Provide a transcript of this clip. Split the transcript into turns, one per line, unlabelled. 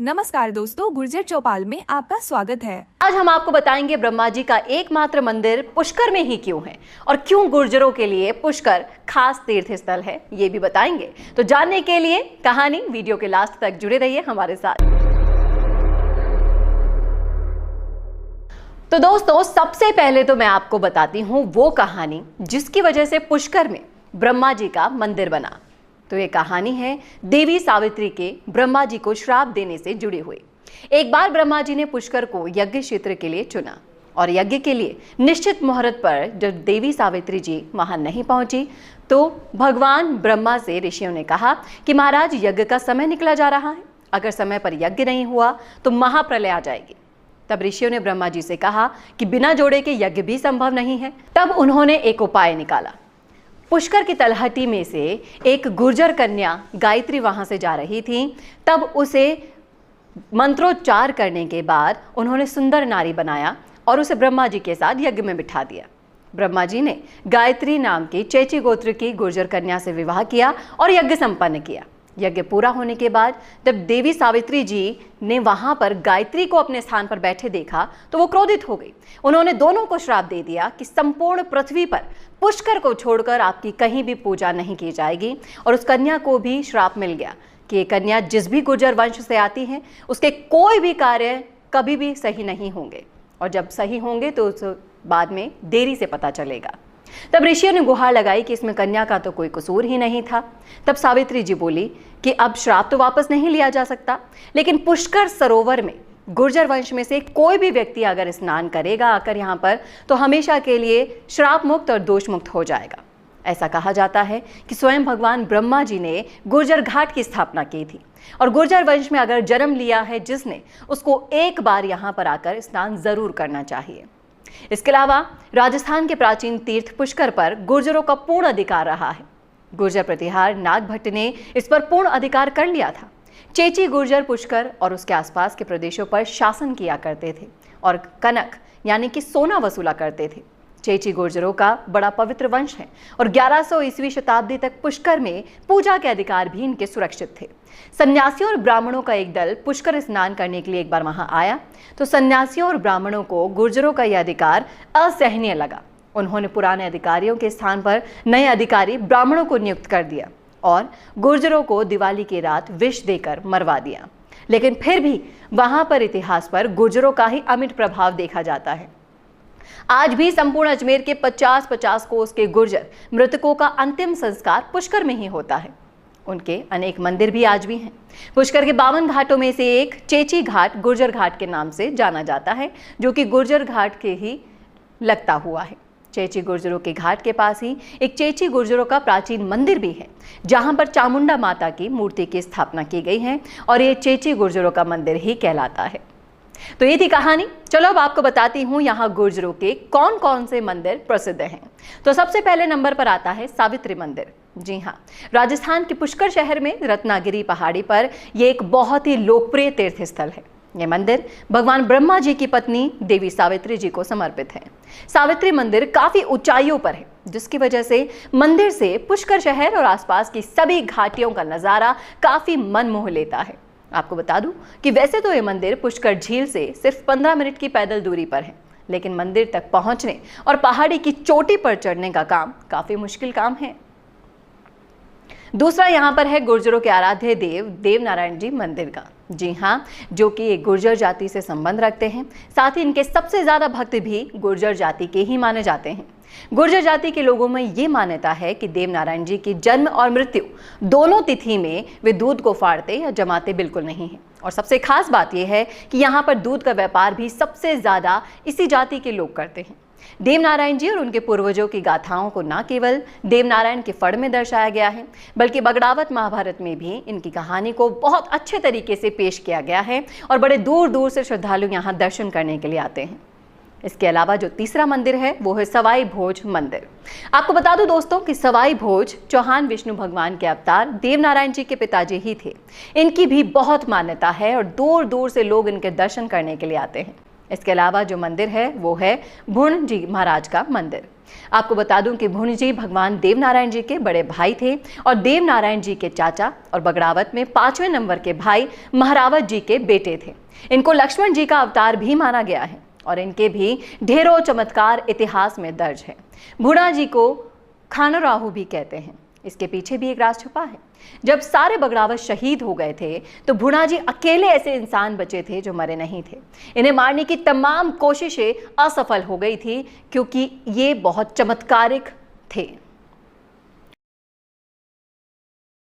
नमस्कार दोस्तों, गुर्जर चौपाल में आपका स्वागत है।
आज हम आपको बताएंगे ब्रह्मा जी का एकमात्र मंदिर पुष्कर में ही क्यों है और क्यों गुर्जरों के लिए पुष्कर खास तीर्थ स्थल है, ये भी बताएंगे। तो जानने के लिए कहानी वीडियो के लास्ट तक जुड़े रहिए हमारे साथ। तो दोस्तों, सबसे पहले तो मैं आपको बताती हूँ वो कहानी जिसकी वजह से पुष्कर में ब्रह्मा जी का मंदिर बना। तो ये कहानी है देवी सावित्री के ब्रह्मा जी को श्राप देने से जुड़ी हुई। एक बार ब्रह्मा जी ने पुष्कर को यज्ञ क्षेत्र के लिए चुना और यज्ञ के लिए निश्चित मुहूर्त पर जब देवी सावित्री जी वहां नहीं पहुंची तो भगवान ब्रह्मा से ऋषियों ने कहा कि महाराज, यज्ञ का समय निकला जा रहा है, अगर समय पर यज्ञ नहीं हुआ तो महाप्रलय आ जाएगी। तब ऋषियों ने ब्रह्मा जी से कहा कि बिना जोड़े के यज्ञ भी संभव नहीं है। तब उन्होंने एक उपाय निकाला। पुष्कर की तलहटी में से एक गुर्जर कन्या गायत्री वहां से जा रही थी। तब उसे मंत्रोच्चार करने के बाद उन्होंने सुंदर नारी बनाया और उसे ब्रह्मा जी के साथ यज्ञ में बिठा दिया। ब्रह्मा जी ने गायत्री नाम की चेची गोत्र की गुर्जर कन्या से विवाह किया और यज्ञ संपन्न किया। यज्ञ पूरा होने के बाद जब देवी सावित्री जी ने वहां पर गायत्री को अपने स्थान पर बैठे देखा तो वो क्रोधित हो गई। उन्होंने दोनों को श्राप दे दिया कि संपूर्ण पृथ्वी पर पुष्कर को छोड़कर आपकी कहीं भी पूजा नहीं की जाएगी। और उस कन्या को भी श्राप मिल गया कि ये कन्या जिस भी गुर्जर वंश से आती है उसके कोई भी कार्य कभी भी सही नहीं होंगे, और जब सही होंगे तो उस बाद में देरी से पता चलेगा। तब ऋषियों ने गुहार लगाई कि इसमें कन्या का तो कोई कसूर ही नहीं था। तब सावित्री जी बोली कि अब श्राप तो वापस नहीं लिया जा सकता, लेकिन पुष्कर सरोवर में गुर्जर वंश में से कोई भी व्यक्ति अगर स्नान करेगा आकर यहाँ पर तो हमेशा के लिए श्राप मुक्त और दोष मुक्त हो जाएगा। ऐसा कहा जाता है कि स्वयं भगवान ब्रह्मा जी ने गुर्जर घाट की स्थापना की थी और गुर्जर वंश में अगर जन्म लिया है जिसने, उसको एक बार यहाँ पर आकर स्नान जरूर करना चाहिए। इसके अलावा राजस्थान के प्राचीन तीर्थ पुष्कर पर गुर्जरों का पूर्ण अधिकार रहा है। गुर्जर प्रतिहार नाग भट्ट ने इस पर पूर्ण अधिकार कर लिया था। चेची गुर्जर पुष्कर और उसके आसपास के प्रदेशों पर शासन किया करते थे और कनक यानी कि सोना वसूला करते थे। चेची गुर्जरों का बड़ा पवित्र वंश है और 1100 ईस्वी शताब्दी तक पुष्कर में पूजा के अधिकार भी इनके सुरक्षित थे। सन्यासियों और ब्राह्मणों का एक दल पुष्कर स्नान करने के लिए एक बार वहां आया तो सन्यासियों और ब्राह्मणों को गुर्जरों का यह अधिकार असहनीय लगा। उन्होंने पुराने अधिकारियों के स्थान पर नए अधिकारी ब्राह्मणों को नियुक्त कर दिया और गुर्जरों को दिवाली की रात विष देकर मरवा दिया। लेकिन फिर भी वहां पर इतिहास पर गुर्जरों का ही अमिट प्रभाव देखा जाता है। आज भी संपूर्ण अजमेर के 50-50 कोस के गुर्जर मृतकों का अंतिम संस्कार पुष्कर में ही होता है। उनके अनेक मंदिर भी आज भी हैं। पुष्कर के 52 घाटों में से एक चेची घाट गुर्जर घाट के नाम से जाना जाता है, जो कि गुर्जर घाट के ही लगता हुआ है। चेची गुर्जरों के घाट के पास ही एक चेची गुर्जरों का प्राचीन मंदिर भी है, जहां पर चामुंडा माता की मूर्ति की स्थापना की गई है और ये चेची गुर्जरों का मंदिर ही कहलाता है। तो ये थी कहानी। चलो अब आपको बताती हूँ यहाँ गुर्जरों के कौन कौन से मंदिर प्रसिद्ध हैं। तो सबसे पहले नंबर पर आता है सावित्री मंदिर। जी हाँ, राजस्थान के पुष्कर शहर में रत्नागिरी पहाड़ी पर यह एक बहुत ही लोकप्रिय तीर्थ स्थल है। यह मंदिर भगवान ब्रह्मा जी की पत्नी देवी सावित्री जी को समर्पित है। सावित्री मंदिर काफी ऊंचाइयों पर है, जिसकी वजह से मंदिर से पुष्कर शहर और आसपास की सभी घाटियों का नजारा काफी मनमोह लेता है। आपको बता दूं कि वैसे तो यह मंदिर पुष्कर झील से सिर्फ 15 मिनट की पैदल दूरी पर है, लेकिन मंदिर तक पहुंचने और पहाड़ी की चोटी पर चढ़ने का काम काफी मुश्किल काम है। दूसरा यहाँ पर है गुर्जरों के आराध्य देव देवनारायण जी मंदिर का। जी हाँ, जो कि एक गुर्जर जाति से संबंध रखते हैं। साथ ही इनके सबसे ज्यादा भक्त भी गुर्जर जाति के ही माने जाते हैं। गुर्जर जाति के लोगों में ये मान्यता है कि देवनारायण जी की जन्म और मृत्यु दोनों तिथि में वे दूध को फाड़ते या जमाते बिल्कुल नहीं हैं। और सबसे खास बात यह है कि यहाँ पर दूध का व्यापार भी सबसे ज्यादा इसी जाति के लोग करते हैं। देवनारायण जी और उनके पूर्वजों की गाथाओं को न केवल देवनारायण के फड़ में दर्शाया गया है, बल्कि बगड़ावत महाभारत में भी इनकी कहानी को बहुत अच्छे तरीके से पेश किया गया है और बड़े दूर दूर से श्रद्धालु यहाँ दर्शन करने के लिए आते हैं। इसके अलावा जो तीसरा मंदिर है वो है सवाई भोज मंदिर। आपको बता दूं दोस्तों कि सवाई भोज चौहान विष्णु भगवान के अवतार देवनारायण जी के पिताजी ही थे। इनकी भी बहुत मान्यता है और दूर दूर से लोग इनके दर्शन करने के लिए आते हैं। इसके अलावा जो मंदिर है वो है भुण जी महाराज का मंदिर। आपको बता दूं कि भुण जी भगवान देवनारायण जी के बड़े भाई थे और देवनारायण जी के चाचा और बगड़ावत में 5वें नंबर के भाई महारावत जी के बेटे थे। इनको लक्ष्मण जी का अवतार भी माना गया है और इनके भी ढेरों चमत्कार इतिहास में दर्ज है। भुणा जी को खानराहु भी कहते हैं। इसके पीछे भी एक राज छुपा है। जब सारे बगड़ावत शहीद हो गए थे तो भुणा जी अकेले ऐसे इंसान बचे थे जो मरे नहीं थे। इन्हें मारने की तमाम कोशिशें असफल हो गई थी क्योंकि ये बहुत चमत्कारिक थे।